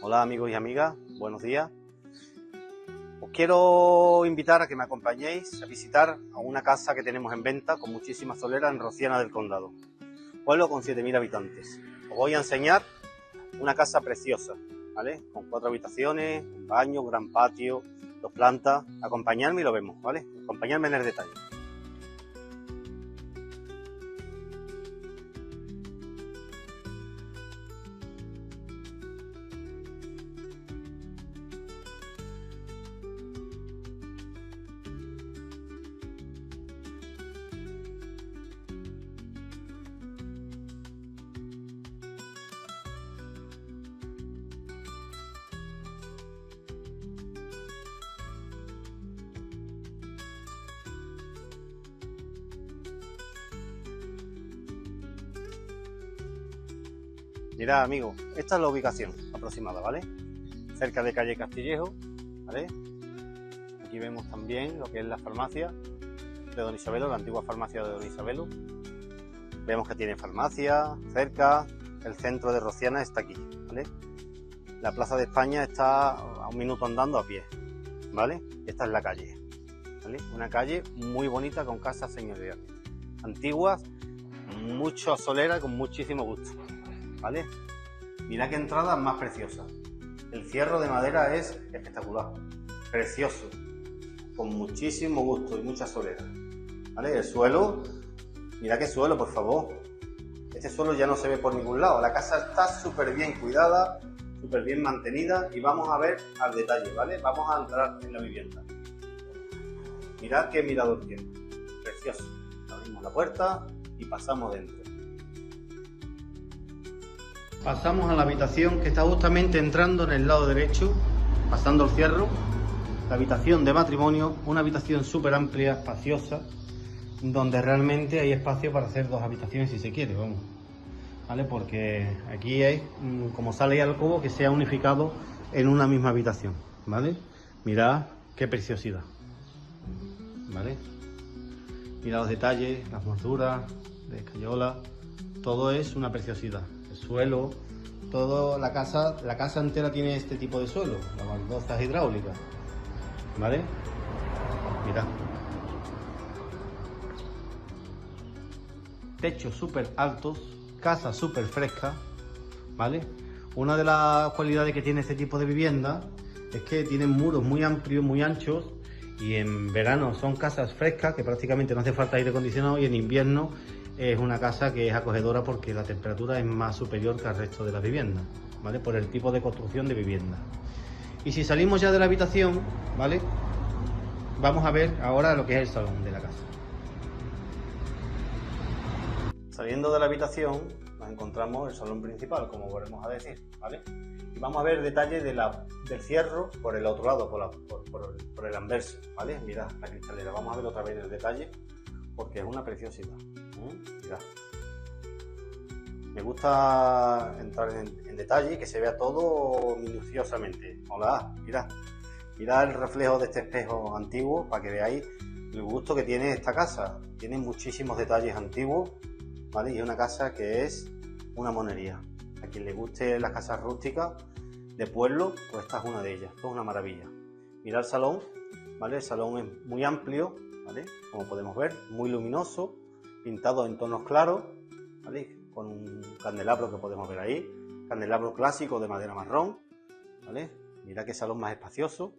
Hola amigos y amigas, buenos días. Os quiero invitar a que me acompañéis a visitar a una casa que tenemos en venta con muchísima solera en Rociana del Condado, pueblo con 7.000 habitantes. Os voy a enseñar una casa preciosa, ¿vale? Con 4 habitaciones, un baño, un gran patio, 2 plantas. Acompañadme y lo vemos, ¿vale? Acompañadme en el detalle. Mirad amigos, esta es la ubicación aproximada, ¿vale? Cerca de calle Castillejo, ¿vale? Aquí vemos también lo que es la farmacia de Don Isabelo, la antigua farmacia de Don Isabelo. Vemos que tiene farmacia cerca, el centro de Rociana está aquí, ¿vale? La Plaza de España está a un minuto andando a pie, ¿vale? Esta es la calle, ¿vale? Una calle muy bonita con casas señoriales, antiguas, mucho solera, con muchísimo gusto, ¿vale? Mirad qué entrada más preciosa. El cierro de madera es espectacular, precioso, con muchísimo gusto y mucha solera, ¿vale? El suelo, mirad qué suelo, por favor. Este suelo ya no se ve por ningún lado. La casa está súper bien cuidada, súper bien mantenida y vamos a ver al detalle, ¿vale? Vamos a entrar en la vivienda. Mirad qué mirador tiene, precioso. Abrimos la puerta y pasamos dentro. Pasamos a la habitación que está justamente entrando en el lado derecho, pasando el cierro. La habitación de matrimonio, una habitación súper amplia, espaciosa, donde realmente hay espacio para hacer 2 habitaciones si se quiere, vamos. ¿Vale? Porque aquí hay, como sale al cubo, que sea unificado en una misma habitación, ¿vale? Mirad qué preciosidad, ¿vale? Mirad los detalles, las molduras de escayola, todo es una preciosidad. El suelo, toda la casa entera tiene este tipo de suelo, las baldosas hidráulicas, ¿vale? Mirad. Techos súper altos, casa súper fresca, ¿vale? Una de las cualidades que tiene este tipo de vivienda es que tienen muros muy amplios, muy anchos, y en verano son casas frescas que prácticamente no hace falta aire acondicionado, y en invierno es una casa que es acogedora porque la temperatura es más superior que al resto de las viviendas, ¿vale? Por el tipo de construcción de vivienda. Y si salimos ya de la habitación, ¿vale? Vamos a ver ahora lo que es el salón de la casa. Saliendo de la habitación nos encontramos el salón principal, como volvemos a decir, ¿vale? Y vamos a ver detalles del cierro por el otro lado, por el anverso, ¿vale? Mirad la cristalera, vamos a ver otra vez el detalle porque es una preciosidad. Mirad. Me gusta entrar en detalle y que se vea todo minuciosamente. Hola, mirad. Mirad el reflejo de este espejo antiguo para que veáis el gusto que tiene esta casa. Tiene muchísimos detalles antiguos, ¿vale? Y es una casa que es una monería. A quien le guste las casas rústicas de pueblo, pues esta es una de ellas. Esto es una maravilla. Mirad el salón, ¿vale? El salón es muy amplio, ¿vale? Como podemos ver, muy luminoso, pintado en tonos claros, ¿vale? Con un candelabro que podemos ver ahí, candelabro clásico de madera marrón, ¿vale? Mirad qué salón más espacioso,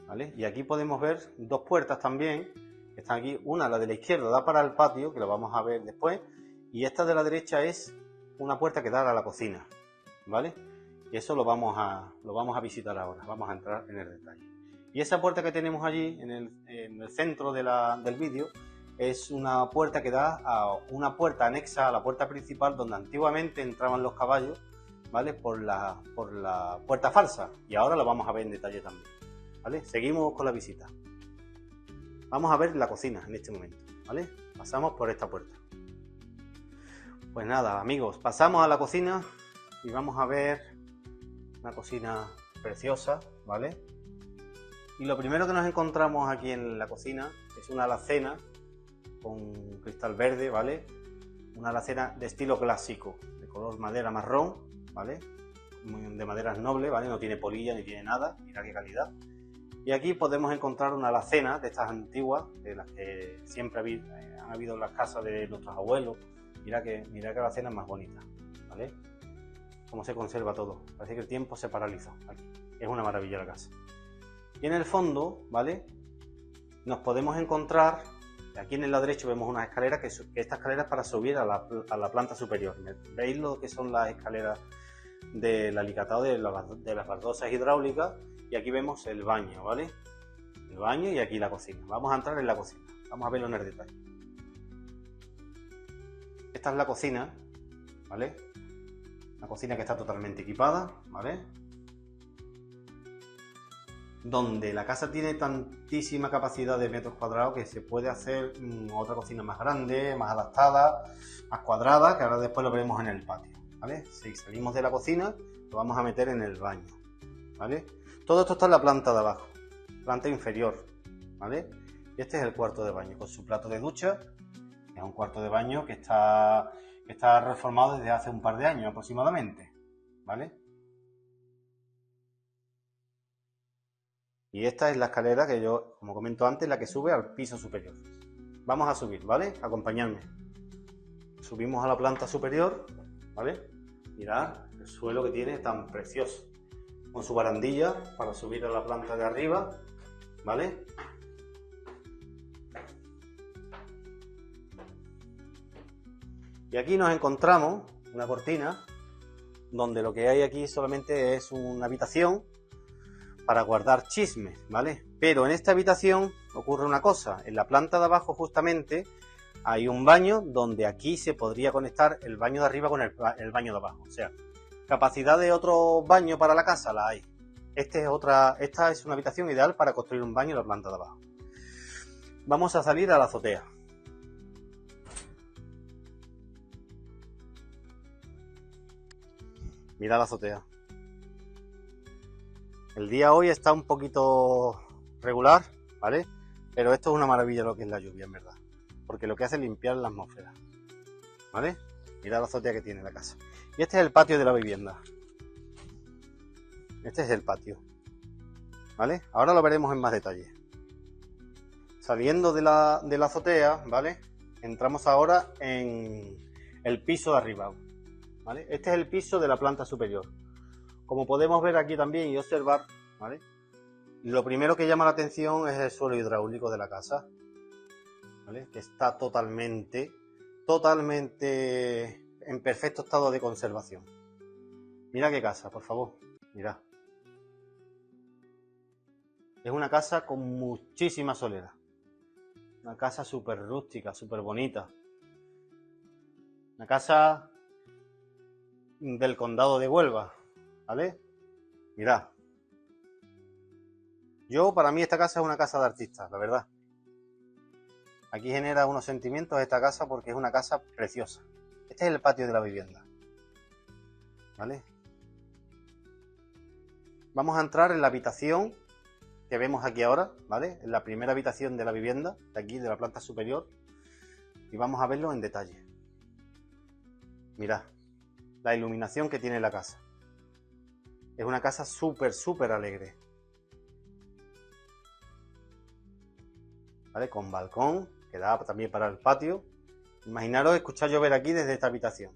¿vale? Y aquí podemos ver 2 puertas también, que están aquí. Una, la de la izquierda, da para el patio, que lo vamos a ver después, y esta de la derecha es una puerta que da a la cocina, ¿vale? Y eso lo vamos a visitar ahora, vamos a entrar en el detalle. Y esa puerta que tenemos allí en el centro del vídeo es una puerta que da a una puerta anexa a la puerta principal, donde antiguamente entraban los caballos, ¿vale? Por la puerta falsa, y ahora lo vamos a ver en detalle también, ¿vale? Seguimos con la visita. Vamos a ver la cocina en este momento, ¿vale? Pasamos por esta puerta. Pues nada, amigos, pasamos a la cocina y vamos a ver una cocina preciosa, ¿vale? Y lo primero que nos encontramos aquí en la cocina es una alacena con cristal verde, ¿vale? Una alacena de estilo clásico, de color madera marrón, ¿vale? de maderas nobles, ¿vale? No tiene polilla ni tiene nada, mira qué calidad. Y aquí podemos encontrar una alacena de estas antiguas, de las que siempre han habido en las casas de nuestros abuelos. Mira que la alacena es más bonita, ¿vale? Cómo se conserva todo. Parece que el tiempo se paralizó aquí. Es una maravilla la casa. Y en el fondo, ¿vale? Nos podemos encontrar, aquí en el lado derecho vemos una escalera, que esta escalera es para subir a la planta superior. ¿Veis lo que son las escaleras del alicatado de las baldosas hidráulicas? Y aquí vemos el baño, ¿vale? El baño y aquí la cocina. Vamos a entrar en la cocina. Vamos a verlo en el detalle. Esta es la cocina, ¿vale? La cocina que está totalmente equipada, ¿vale? Donde la casa tiene tantísima capacidad de metros cuadrados que se puede hacer otra cocina más grande, más adaptada, más cuadrada, que ahora después lo veremos en el patio, ¿vale? Si salimos de la cocina, lo vamos a meter en el baño, ¿vale? Todo esto está en la planta de abajo, planta inferior, ¿vale? Y este es el cuarto de baño, con su plato de ducha. Es un cuarto de baño que está reformado desde hace un par de años aproximadamente, ¿vale? Y esta es la escalera que yo, como comento antes, la que sube al piso superior. Vamos a subir, ¿vale? Acompañadme. Subimos a la planta superior, ¿vale? Mirad el suelo que tiene tan precioso. Con su barandilla para subir a la planta de arriba, ¿vale? Y aquí nos encontramos una cortina donde lo que hay aquí solamente es una habitación para guardar chismes, ¿vale? Pero en esta habitación ocurre una cosa. En la planta de abajo justamente hay un baño donde aquí se podría conectar el baño de arriba con el baño de abajo. O sea, capacidad de otro baño para la casa la hay. Esta es una habitación ideal para construir un baño en la planta de abajo. Vamos a salir a la azotea. Mira la azotea. El día hoy está un poquito regular, ¿vale? Pero esto es una maravilla lo que es la lluvia, en verdad. Porque lo que hace es limpiar la atmósfera, ¿vale? Mira la azotea que tiene la casa. Y este es el patio de la vivienda. Este es el patio, ¿vale? Ahora lo veremos en más detalle. Saliendo de la azotea, ¿vale? Entramos ahora en el piso de arriba, ¿vale? Este es el piso de la planta superior. Como podemos ver aquí también y observar, ¿vale? Lo primero que llama la atención es el suelo hidráulico de la casa, ¿vale? Que está totalmente en perfecto estado de conservación. Mira qué casa, por favor, mira. Es una casa con muchísima solera. Una casa súper rústica, súper bonita. Una casa del condado de Huelva, ¿vale? Mirad. Para mí esta casa es una casa de artistas, la verdad. Aquí genera unos sentimientos esta casa porque es una casa preciosa. Este es el patio de la vivienda, ¿vale? Vamos a entrar en la habitación que vemos aquí ahora, ¿vale? En la primera habitación de la vivienda, de aquí, de la planta superior. Y vamos a verlo en detalle. Mirad la iluminación que tiene la casa. Es una casa súper alegre, ¿vale? Con balcón, que da también para el patio. Imaginaros escuchar llover aquí desde esta habitación,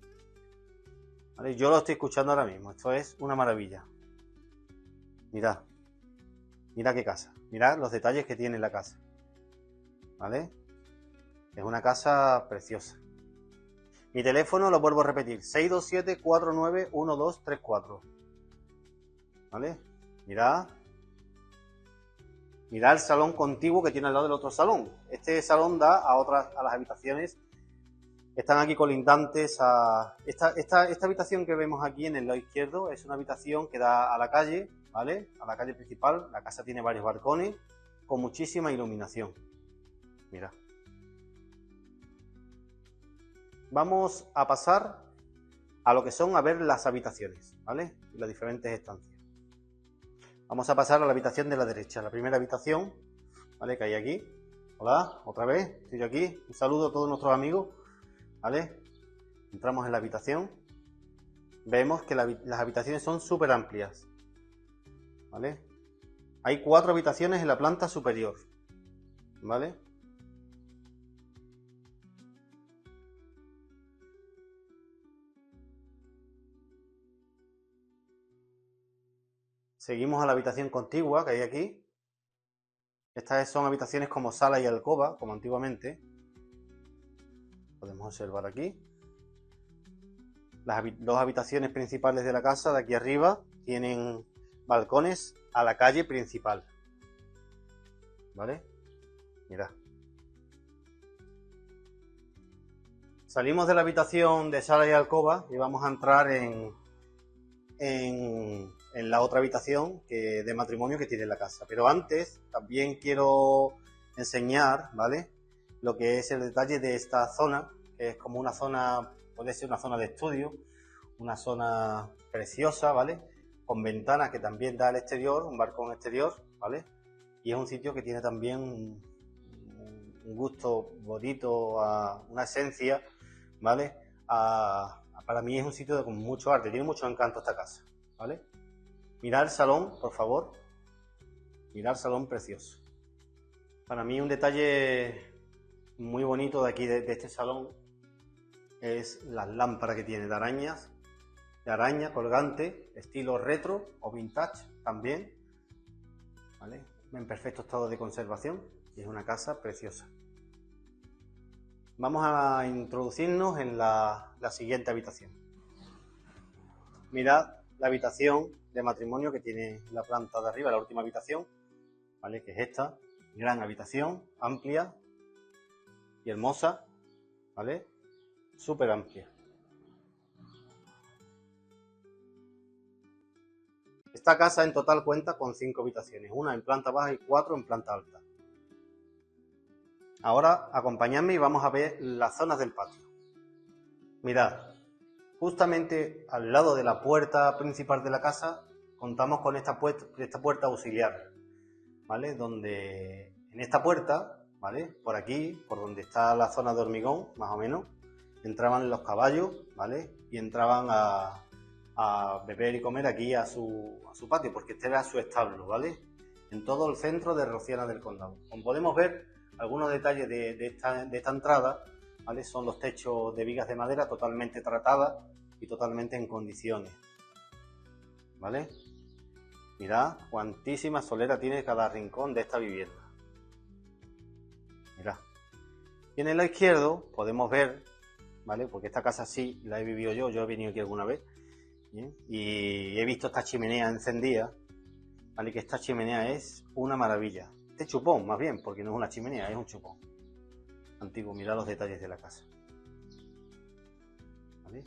¿vale? Yo lo estoy escuchando ahora mismo. Esto es una maravilla. Mirad qué casa. Mirad los detalles que tiene la casa, ¿vale? Es una casa preciosa. Mi teléfono lo vuelvo a repetir, 627-491234. ¿Vale? Mirad el salón contiguo que tiene al lado del otro salón. Este salón da a las habitaciones que están aquí colindantes a... Esta habitación que vemos aquí en el lado izquierdo es una habitación que da a la calle, ¿vale? A la calle principal. La casa tiene varios balcones con muchísima iluminación. Mirad. Vamos a pasar a lo que son a ver las habitaciones, ¿vale? Y las diferentes estancias. Vamos a pasar a la habitación de la derecha, la primera habitación, ¿vale? Que hay aquí. Hola, otra vez, estoy yo aquí. Un saludo a todos nuestros amigos, ¿vale? Entramos en la habitación. vemos que las habitaciones son súper amplias, ¿vale? Hay 4 habitaciones en la planta superior, ¿vale? Seguimos a la habitación contigua que hay aquí. Estas son habitaciones como sala y alcoba, como antiguamente. Podemos observar aquí. Las 2 habitaciones principales de la casa, de aquí arriba, tienen balcones a la calle principal. ¿Vale? Mirad. Salimos de la habitación de sala y alcoba y vamos a entrar en la otra habitación de matrimonio que tiene la casa. Pero antes también quiero enseñar, ¿vale?, lo que es el detalle de esta zona, que es como una zona, puede ser una zona de estudio, una zona preciosa, ¿vale?, con ventanas que también da al exterior, un balcón exterior, ¿vale?, y es un sitio que tiene también un gusto bonito, una esencia, ¿vale?, para mí es un sitio con mucho arte, tiene mucho encanto esta casa, ¿vale? Mirad el salón, por favor. Mirad el salón precioso. Para mí un detalle muy bonito de aquí, de este salón, es las lámparas que tiene de araña colgante, estilo retro o vintage también, ¿vale?, en perfecto estado de conservación, y es una casa preciosa. Vamos a introducirnos en la siguiente habitación. Mirad la habitación de matrimonio que tiene la planta de arriba, la última habitación, ¿vale?, que es esta gran habitación, amplia y hermosa, ¿vale?, súper amplia. Esta casa en total cuenta con 5 habitaciones, una en planta baja y 4 en planta alta. Ahora acompañadme y vamos a ver las zonas del patio. Mirad, justamente al lado de la puerta principal de la casa contamos con esta puerta auxiliar, ¿vale?, donde en esta puerta, ¿vale?, por aquí, por donde está la zona de hormigón, más o menos, entraban los caballos, ¿vale?, y entraban a beber y comer aquí a su patio, porque este era su establo, ¿vale?, en todo el centro de Rociana del Condado. Como podemos ver, algunos detalles de esta entrada, ¿vale?, son los techos de vigas de madera totalmente tratadas y totalmente en condiciones, ¿vale? Mirad cuantísima solera tiene cada rincón de esta vivienda. Mirad. Y en el lado izquierdo podemos ver, ¿vale?, porque esta casa sí la he vivido yo he venido aquí alguna vez, ¿bien?, y he visto esta chimenea encendida, ¿vale?, que esta chimenea es una maravilla. Este chupón, más bien, porque no es una chimenea, es un chupón antiguo. Mirad los detalles de la casa, ¿vale?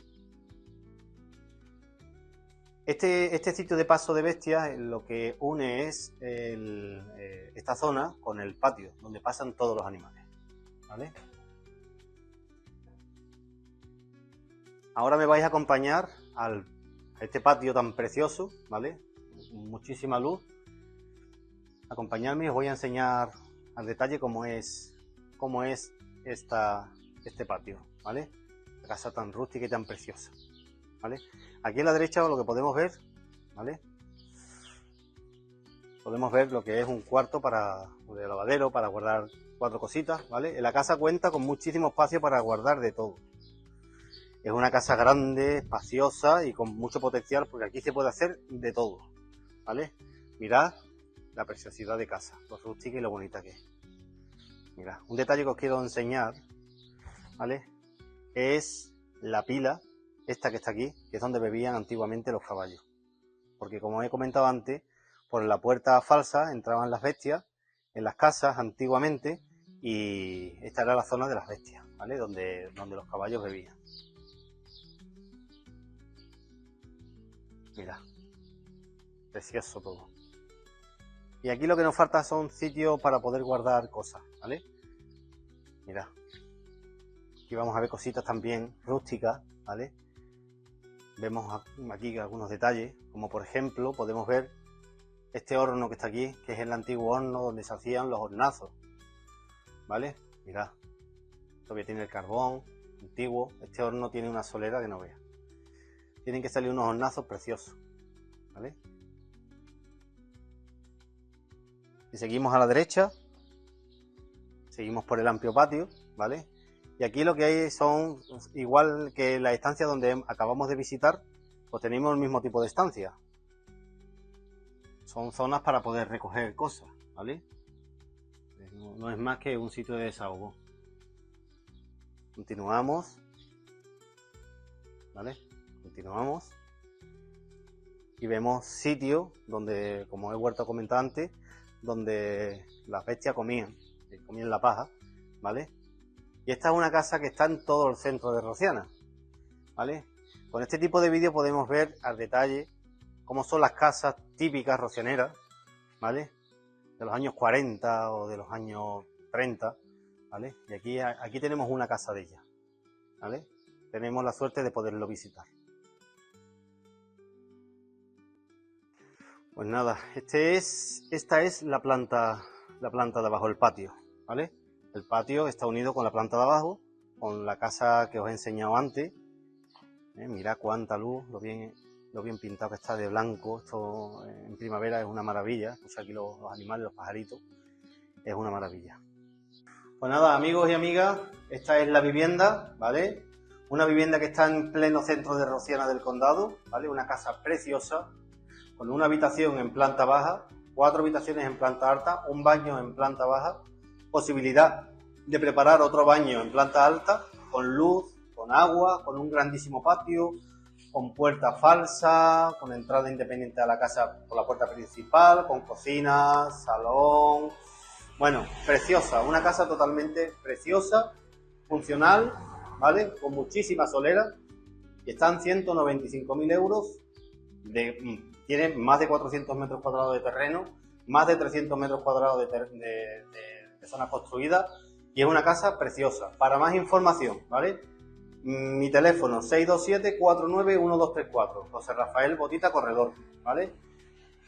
Este sitio de paso de bestias lo que une es esta zona con el patio, donde pasan todos los animales, ¿vale? Ahora me vais a acompañar a este patio tan precioso, ¿vale?, muchísima luz. Acompañadme y os voy a enseñar al detalle cómo es este patio, ¿vale? La casa tan rústica y tan preciosa, ¿vale? Aquí a la derecha lo que podemos ver, ¿vale?, podemos ver lo que es un cuarto de lavadero para guardar 4 cositas, ¿vale? La casa cuenta con muchísimo espacio para guardar de todo. Es una casa grande, espaciosa y con mucho potencial, porque aquí se puede hacer de todo, ¿vale? Mirad la preciosidad de casa, lo rústica y lo bonita que es. Mirad, un detalle que os quiero enseñar, ¿vale?, es la pila, esta que está aquí, que es donde bebían antiguamente los caballos. Porque como he comentado antes, por la puerta falsa entraban las bestias en las casas antiguamente, y esta era la zona de las bestias, ¿vale?, donde los caballos bebían. Mirad, precioso todo. Y aquí lo que nos falta son sitios para poder guardar cosas, ¿vale? Mirad, aquí vamos a ver cositas también rústicas, ¿vale? Vemos aquí algunos detalles, como por ejemplo podemos ver este horno que está aquí, que es el antiguo horno donde se hacían los hornazos, ¿vale? Mirad, todavía tiene el carbón antiguo. Este horno tiene una solera que no veas. tienen que salir unos hornazos preciosos, ¿vale? Y seguimos a la derecha, seguimos por el amplio patio, ¿vale? Y aquí lo que hay son, igual que la estancia donde acabamos de visitar, pues tenemos el mismo tipo de estancia. Son zonas para poder recoger cosas, ¿vale? No es más que un sitio de desahogo. Continuamos, ¿vale? Continuamos. Y vemos sitios donde, como he vuelto a comentar antes, donde las bestias comían la paja, ¿vale? Y esta es una casa que está en todo el centro de Rociana, ¿vale? Con este tipo de vídeo podemos ver al detalle cómo son las casas típicas rocianeras, ¿vale? De los años 40 o de los años 30, ¿vale? Y aquí tenemos una casa de ellas, ¿vale? Tenemos la suerte de poderlo visitar. Pues nada, esta es la planta de abajo, el patio, ¿vale? El patio está unido con la planta de abajo, con la casa que os he enseñado antes. Mirad cuánta luz, lo bien pintado que está de blanco. Esto en primavera es una maravilla. Escucha aquí los animales, los pajaritos. Es una maravilla. Pues nada, amigos y amigas, esta es la vivienda, ¿vale? Una vivienda que está en pleno centro de Rociana del Condado, ¿vale? Una casa preciosa, con una habitación en planta baja, 4 habitaciones en planta alta, un baño en planta baja, posibilidad de preparar otro baño en planta alta, con luz, con agua, con un grandísimo patio, con puerta falsa, con entrada independiente a la casa por la puerta principal, con cocina, salón. Bueno, preciosa, una casa totalmente preciosa, funcional, ¿vale? Con muchísima solera, y están 195.000 euros, tiene más de 400 metros cuadrados de terreno, más de 300 metros cuadrados de zona construida, y es una casa preciosa. Para más información, ¿vale? Mi teléfono 627-491234, José Rafael Botita Corredor, ¿vale?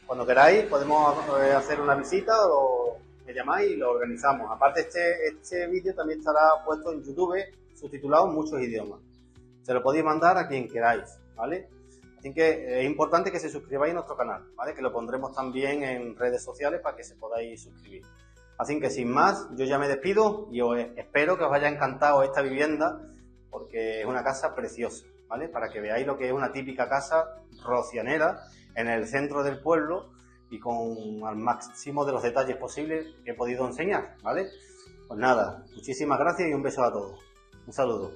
Cuando queráis podemos hacer una visita o me llamáis y lo organizamos. Aparte este vídeo también estará puesto en YouTube, subtitulado en muchos idiomas. Se lo podéis mandar a quien queráis, ¿vale? Así que es importante que se suscribáis a nuestro canal, ¿vale? Que lo pondremos también en redes sociales para que se podáis suscribir. Así que sin más, yo ya me despido y os espero que os haya encantado esta vivienda, porque es una casa preciosa, ¿vale? Para que veáis lo que es una típica casa rocianera en el centro del pueblo y con al máximo de los detalles posibles que he podido enseñar, ¿vale? Pues nada, muchísimas gracias y un beso a todos. Un saludo.